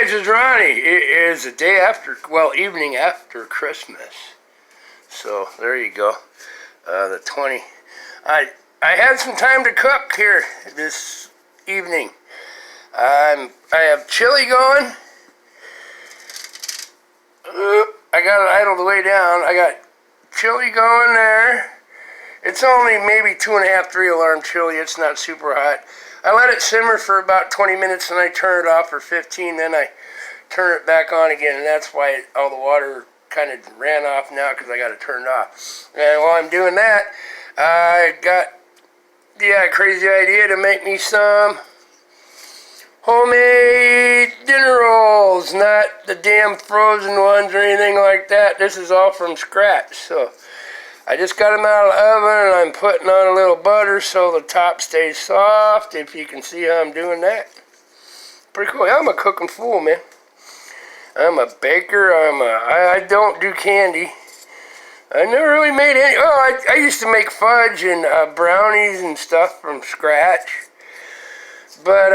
this is Ronnie. It is the day after, well, evening after Christmas. So there you go. The 20. I had some time to cook here this evening. I have chili going. I got it idle the way down. I got chili going there. It's only maybe 2.5, 3 alarm chili. It's not super hot. I let it simmer for about 20 minutes and I turn it off for 15. Then I turn it back on again, and that's why all the water kind of ran off now because I got it turned off. And while I'm doing that, I got a crazy idea to make me some homemade dinner rolls, not the damn frozen ones or anything like that. This is all from scratch. So I just got them out of the oven, and I'm putting on a little butter so the top stays soft, if you can see how I'm doing that. Pretty cool. I'm a cooking fool, man. I'm a baker. I don't do candy. I never really made any. Oh, I used to make fudge and brownies and stuff from scratch. But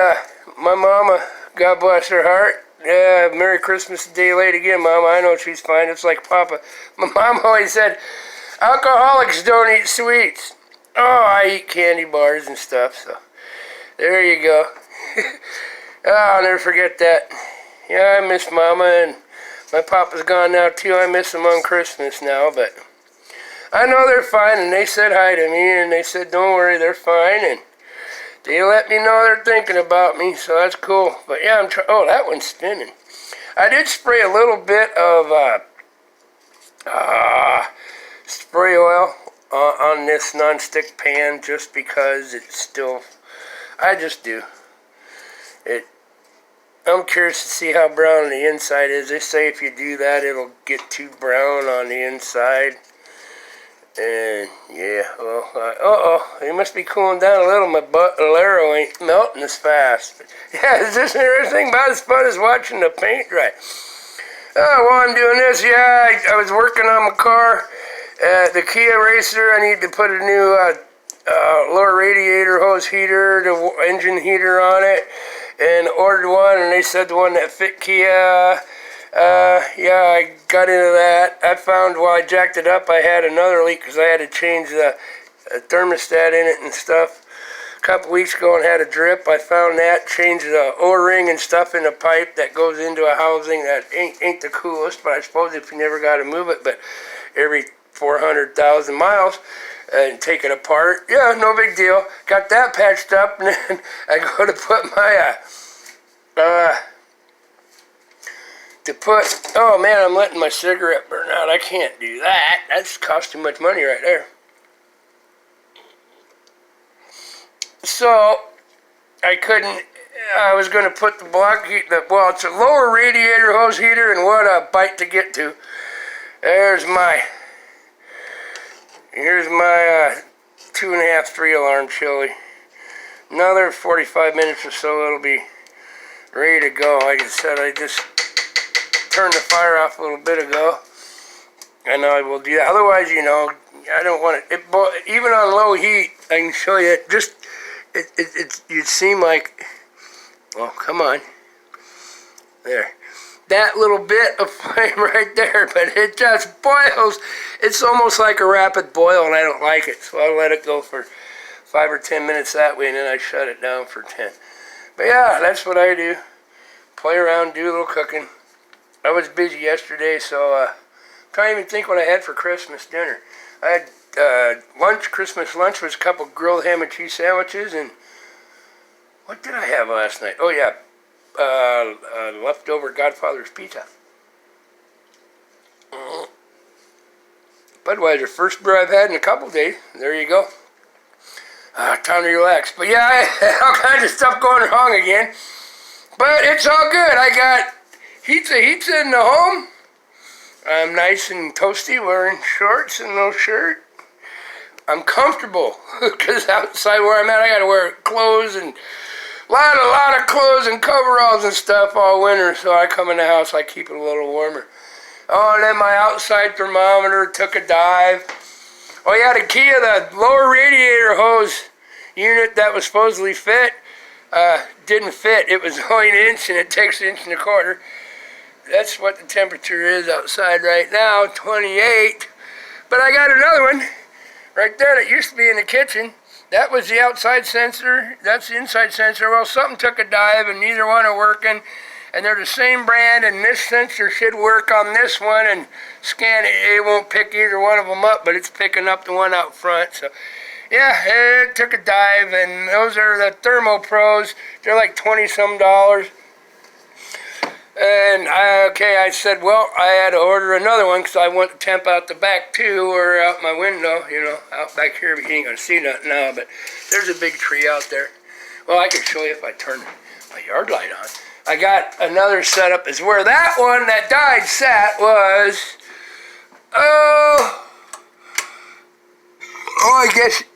my mama, God bless her heart, Merry Christmas a day late again, Mama. I know she's fine. It's like Papa. My mom always said, alcoholics don't eat sweets. Oh, I eat candy bars and stuff, so there you go. Oh, I'll never forget that. Yeah, I miss Mama, and my Papa's gone now too. I miss them on Christmas now, but I know they're fine, and they said hi to me, and they said, don't worry, they're fine, and they let me know they're thinking about me, so that's cool. But yeah, oh, that one's spinning. I did spray a little bit of spray oil on this non-stick pan just because it's still, I just do. I'm curious to see how brown the inside is. They say if you do that, it'll get too brown on the inside. And yeah, well, it must be cooling down a little. My Bolero ain't melting as fast. But yeah, it's just everything about as fun as watching the paint dry. While I'm doing this, I was working on my car. The Kia Racer, I need to put a new lower radiator hose heater, the engine heater on it, and ordered one, and they said the one that fit Kia. I got into that. I found while I jacked it up, I had another leak because I had to change the thermostat in it and stuff. A couple weeks ago and had a drip. I found that, changed the O-ring and stuff in the pipe that goes into a housing that ain't the coolest, but I suppose if you never got to move it, but every 400,000 miles and take it apart, yeah, no big deal. Got that patched up, and then I go to put my oh man, I'm letting my cigarette burn out. I can't do that. That's cost too much money right there. So I was going to put the block heat, well, it's a lower radiator hose heater, and what a bite to get to. Here's my 2.5, 3 alarm chili. Another 45 minutes or so, it'll be ready to go. Like I said, I just turned the fire off a little bit ago, and I will do that. Otherwise, I don't want it. Even on low heat, I can show you. You'd seem like, well, come on, there, that little bit of flame right there, but it just boils. It's almost like a rapid boil, and I don't like it, so I let it go for 5 or 10 minutes that way, and then I shut it down for 10. But yeah, that's what I do. Play around, do a little cooking. I was busy yesterday, so can't even think what I had for Christmas dinner. I had Christmas lunch was a couple grilled ham and cheese sandwiches, and what did I have last night? Oh yeah, leftover Godfather's pizza. Budweiser, first beer I've had in a couple days. There you go. Time to relax. But yeah, I had all kinds of stuff going wrong again. But it's all good. I got pizza in the home. I'm nice and toasty, wearing shorts and no shirt. I'm comfortable because outside where I'm at, I got to wear clothes and a lot of clothes and coveralls and stuff all winter. So I come in the house, I keep it a little warmer. Oh, and then my outside thermometer took a dive. Oh yeah, the Kia, the lower radiator hose unit that was supposedly fit, didn't fit. It was only an inch, and it takes an inch and a quarter. That's what the temperature is outside right now, 28. But I got another one right there that used to be in the kitchen. That was the outside sensor. That's the inside sensor. Well, something took a dive, and neither one are working. And they're the same brand, and this sensor should work on this one and scan it. It won't pick either one of them up, but it's picking up the one out front. So, yeah, it took a dive, and those are the Thermo Pros. They're like $20-some. And I said, well, I had to order another one because I want the temp out the back too, or out my window, out back here. But you ain't gonna see nothing now. But there's a big tree out there. Well, I can show you if I turn my yard light on. I got another setup. Is where that one that died sat was.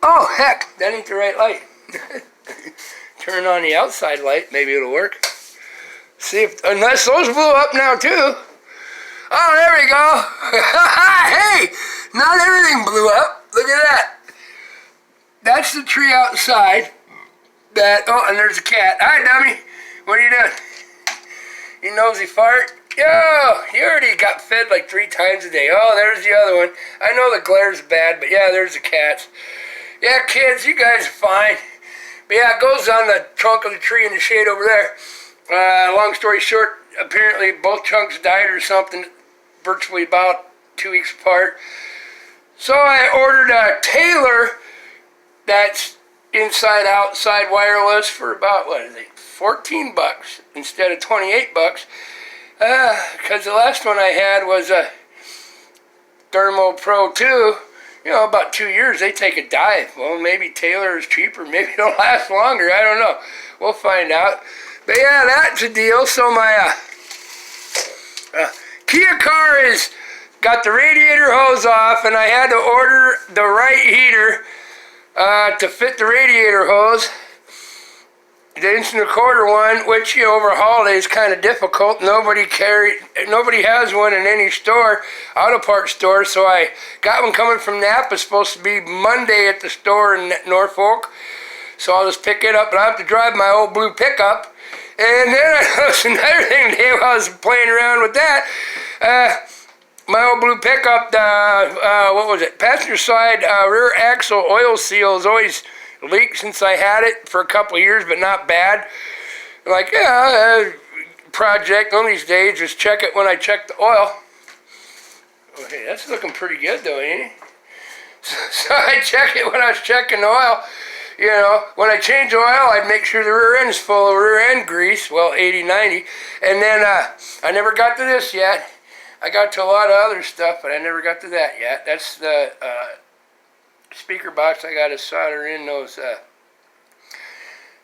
Oh heck, that ain't the right light. Turn on the outside light, maybe it'll work. See if, unless those blew up now too. Oh, there we go. Hey, not everything blew up. Look at that. That's the tree outside. And there's a cat. Hi, dummy. What are you doing? You nosy fart. Yo, you already got fed like 3 times a day. Oh, there's the other one. I know the glare's bad, but yeah, there's the cats. Yeah, kids, you guys are fine. But yeah, it goes on the trunk of the tree in the shade over there. Long story short, apparently both chunks died or something, virtually about 2 weeks apart. So I ordered a Taylor that's inside outside wireless for about, $14 instead of $28. Because the last one I had was a Thermo Pro 2. About 2 years, they take a dive. Well, maybe Taylor is cheaper. Maybe it'll last longer. I don't know. We'll find out. But yeah, that's a deal. So my Kia car is got the radiator hose off, and I had to order the right heater to fit the radiator hose. The inch and a quarter one, which over holiday is kind of difficult. Nobody has one in any store, auto parts store. So I got one coming from Napa. It's supposed to be Monday at the store in Norfolk. So I'll just pick it up, and I have to drive my old blue pickup. And then I noticed another thing today while I was playing around with that. My old blue pickup, passenger side rear axle oil seal is always leaked since I had it for a couple of years, but not bad. Like, project one of these days, just check it when I check the oil. Okay, that's looking pretty good though, ain't it? So I check it when I was checking the oil. When I change oil, I'd make sure the rear end is full of rear end grease, well, 80, 90. And then I never got to this yet. I got to a lot of other stuff, but I never got to that yet. That's the speaker box. I got to solder in those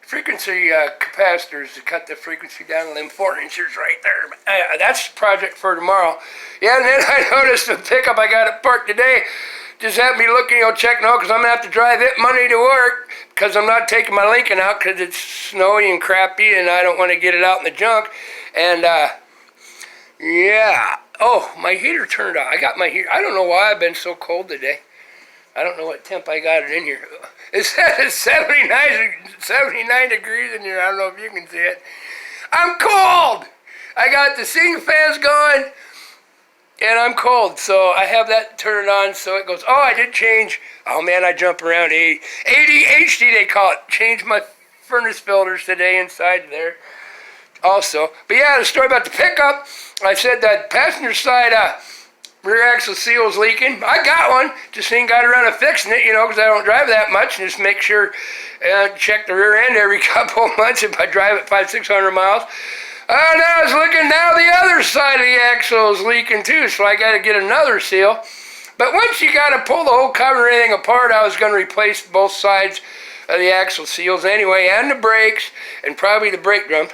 frequency capacitors to cut the frequency down to them 4 inches right there. That's the project for tomorrow. Yeah, and then I noticed the pickup I got at park today just had me looking, checking out, because I'm going to have to drive it Monday to work, because I'm not taking my Lincoln out because it's snowy and crappy, and I don't want to get it out in the junk. And, yeah. Oh, my heater turned on. I got my heater. I don't know why I've been so cold today. I don't know what temp I got it in here. It says 79 degrees in here. I don't know if you can see it. I'm cold. I got the ceiling fans going, and I'm cold. So I have that turned on so it goes. Oh, I did change. Oh, man, I jump around. ADHD, they call it. Changed my furnace filters today inside there also. But yeah, the story about the pickup. I said that passenger side rear axle seal is leaking. I got one, just ain't got around to fixing it, because I don't drive that much, and just make sure check the rear end every couple of months if I drive it 500-600 miles. Now I was looking, now the other side of the axle is leaking too, so I got to get another seal. But once you got to pull the whole cover and everything apart, I was going to replace both sides of the axle seals anyway, and the brakes, and probably the brake drum.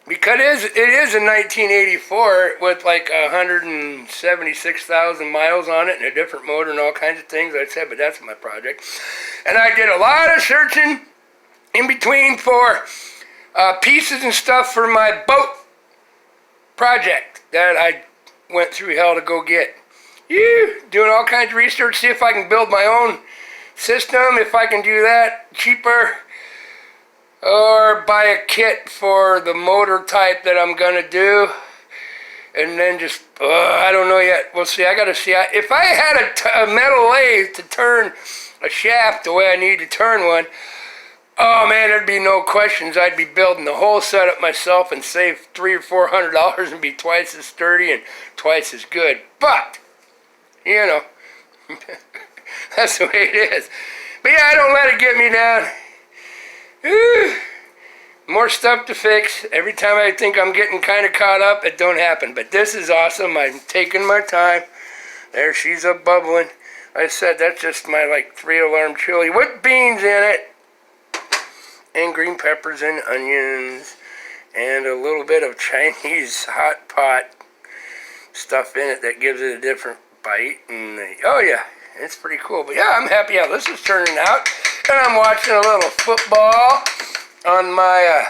Because it is a 1984 with like 176,000 miles on it and a different motor and all kinds of things, I said, but that's my project. And I did a lot of searching in between for pieces and stuff for my boat project that I went through hell to go get. Doing all kinds of research, see if I can build my own system, if I can do that cheaper, or buy a kit for the motor type that I'm gonna do, and then just, I don't know yet. We'll see. I gotta see. If I had a metal lathe to turn a shaft the way I need to turn one, oh man, there'd be no questions. I'd be building the whole setup myself and save $300 or $400 and be twice as sturdy and twice as good. But, you know, that's the way it is. But yeah, I don't let it get me down. More stuff to fix. Every time I think I'm getting kind of caught up, it don't happen. But this is awesome. I'm taking my time. There, she's up bubbling. Like I said, that's just my 3-alarm chili with beans in it, and green peppers and onions, and a little bit of Chinese hot pot stuff in it that gives it a different bite. And oh yeah, it's pretty cool. But yeah, I'm happy how this is turning out. And I'm watching a little football on my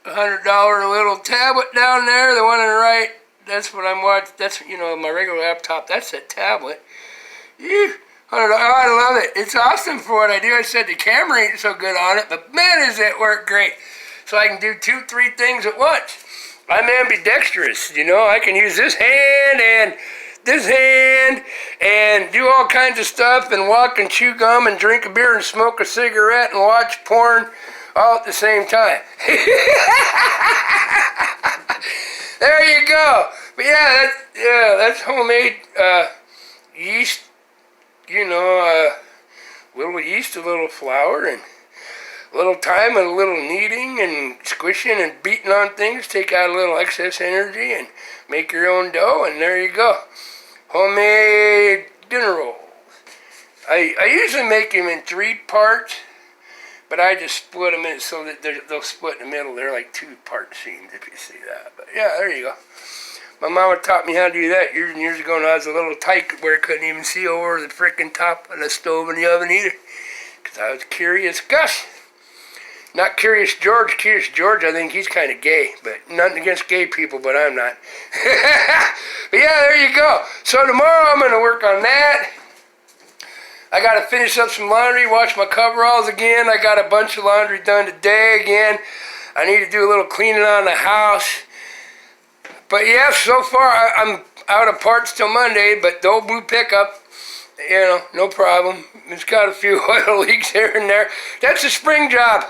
$100 little tablet down there, the one on the right. That's what I'm watching. That's, my regular laptop. That's a tablet. $100. I love it. It's awesome for what I do. I said the camera ain't so good on it, but man, does it work great. So I can do 2-3 things at once. I'm ambidextrous, I can use this hand and this hand and do all kinds of stuff and walk and chew gum and drink a beer and smoke a cigarette and watch porn all at the same time. There you go. But that's homemade yeast, little yeast, a little flour, and a little time and a little kneading and squishing and beating on things, take out a little excess energy and make your own dough, and there you go. Homemade dinner rolls. I usually make them in 3 parts, but I just split them in so that they'll split in the middle. They're like 2-part seams, if you see that. But yeah, there you go. My mama taught me how to do that years and years ago when I was a little tyke where I couldn't even see over the frickin' top of the stove in the oven either. Because I was Curious Gus. Not Curious George. Curious George, I think he's kind of gay. But nothing against gay people, but I'm not. But yeah, there you go. So tomorrow I'm going to work on that. I got to finish up some laundry, wash my coveralls again. I got a bunch of laundry done today again. I need to do a little cleaning on the house. But yeah, so far I'm out of parts till Monday, but the old blue pickup, no problem. It's got a few oil leaks here and there. That's a spring job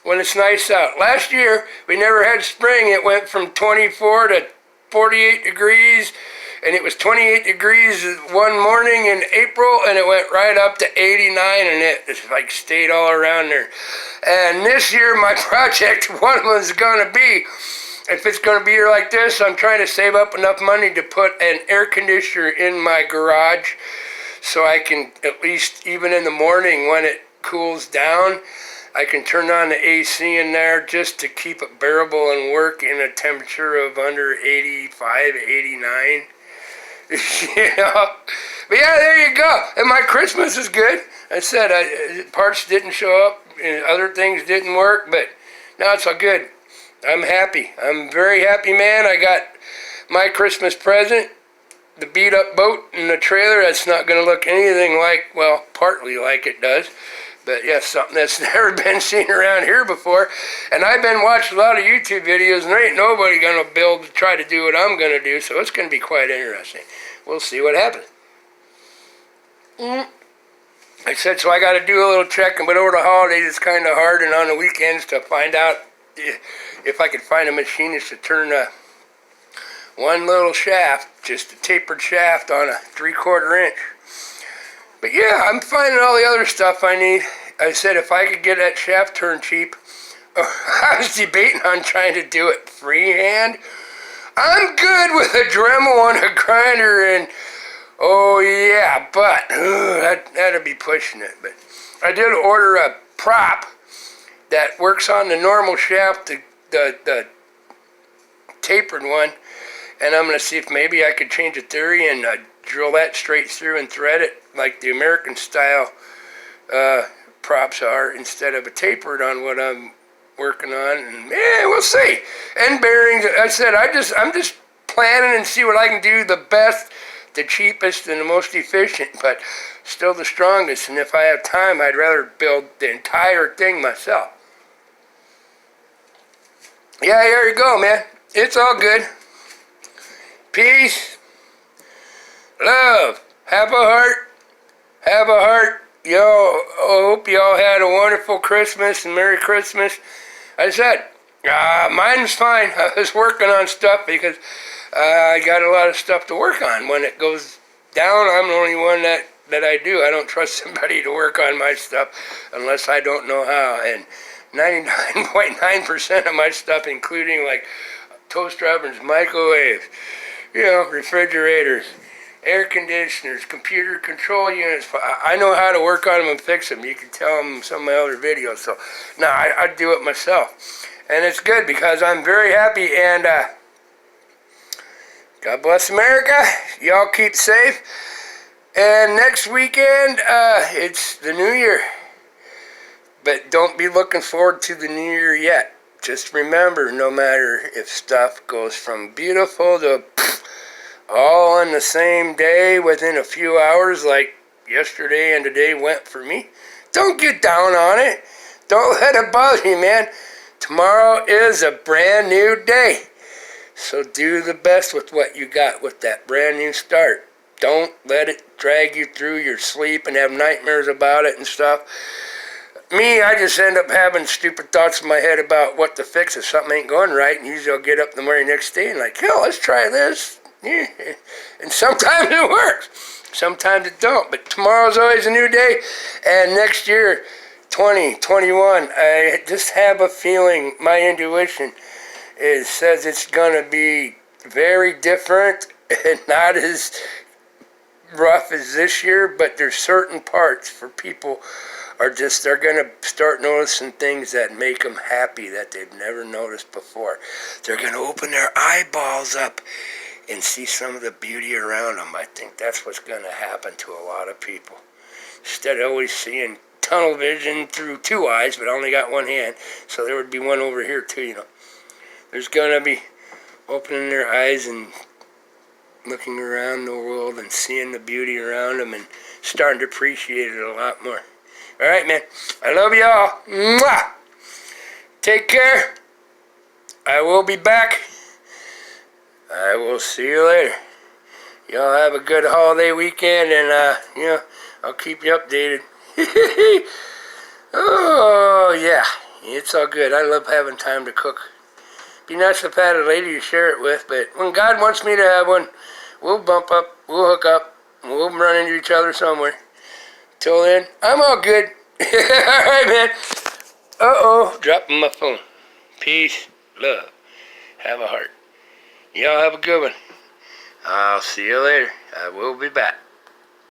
when it's nice out. Last year, we never had spring. It went from 24 to 48 degrees, and it was 28 degrees one morning in April, and it went right up to 89, and it stayed all around there. And this year, my project, one of them is going to be, if it's going to be here like this, I'm trying to save up enough money to put an air conditioner in my garage so I can, at least even in the morning when it cools down, I can turn on the AC in there just to keep it bearable and work in a temperature of under 85, 89. But yeah, there you go. And my Christmas is good. I said parts didn't show up and other things didn't work, but now it's all good. I'm happy. I'm a very happy man. I got my Christmas present, the beat up boat and the trailer. That's not going to look anything like, well, partly like it does. But yeah, something that's never been seen around here before. And I've been watching a lot of YouTube videos, and there ain't nobody going to build to try to do what I'm going to do. So it's going to be quite interesting. We'll see what happens. I said, so I got to do a little checking, but over the holidays it's kind of hard, and on the weekends to find out if I could find a machinist to turn one little shaft, just a tapered shaft on a 3/4 inch. But yeah, I'm finding all the other stuff I need. I said if I could get that shaft turned cheap, I was debating on trying to do it freehand. I'm good with a Dremel and a grinder, and oh yeah, but that'd be pushing it. But I did order a prop that works on the normal shaft, the tapered one, and I'm going to see if maybe I could change the theory and drill that straight through and thread it like the American style props are instead of a tapered on what I'm working on. And yeah, we'll see. End bearings, I said I'm just planning and see what I can do the best the cheapest and the most efficient, but still the strongest. And if I have time, I'd rather build the entire thing myself. Yeah, there you go, man. It's all good. Peace. Love. Have a heart. Have a heart. Y'all, hope y'all had a wonderful Christmas and Merry Christmas. I said, mine's fine. I was working on stuff because I got a lot of stuff to work on. When it goes down, I'm the only one that I do. I don't trust somebody to work on my stuff unless I don't know how. And 99.9% of my stuff, including like toaster ovens, microwaves, refrigerators, air conditioners, computer control units. I know how to work on them and fix them. You can tell them some of my other videos. So, no, I do it myself. And it's good because I'm very happy. And God bless America. Y'all keep safe. And next weekend, it's the New Year. But don't be looking forward to the New Year yet. Just remember, no matter if stuff goes from beautiful to all on the same day within a few hours like yesterday and today went for me, don't get down on it. Don't let it bother you, man. Tomorrow is a brand new day. So do the best with what you got with that brand new start. Don't let it drag you through your sleep and have nightmares about it and stuff. Me, I just end up having stupid thoughts in my head about what to fix if something ain't going right. And usually I'll get up the very next day and like, hell, let's try this. Yeah. And sometimes it works. Sometimes it don't. But tomorrow's always a new day. And next year, 2021, I just have a feeling, my intuition says it's going to be very different and not as rough as this year. But there's certain parts for people they're going to start noticing things that make them happy that they've never noticed before. They're going to open their eyeballs up and see some of the beauty around them. I think that's what's going to happen to a lot of people. Instead of always seeing tunnel vision through two eyes, but I only got one hand, so there would be one over here too, There's going to be opening their eyes and looking around the world and seeing the beauty around them and starting to appreciate it a lot more. All right, man. I love y'all. Mwah! Take care. I will be back. I will see you later. Y'all have a good holiday weekend, and, I'll keep you updated. Oh, yeah. It's all good. I love having time to cook. Be nice if I had a lady to share it with, but when God wants me to have one, we'll bump up, we'll hook up, and we'll run into each other somewhere. Till then, I'm all good. All right, man. Uh-oh. Dropping my phone. Peace. Love. Have a heart. Y'all have a good one. I'll see you later. I will be back.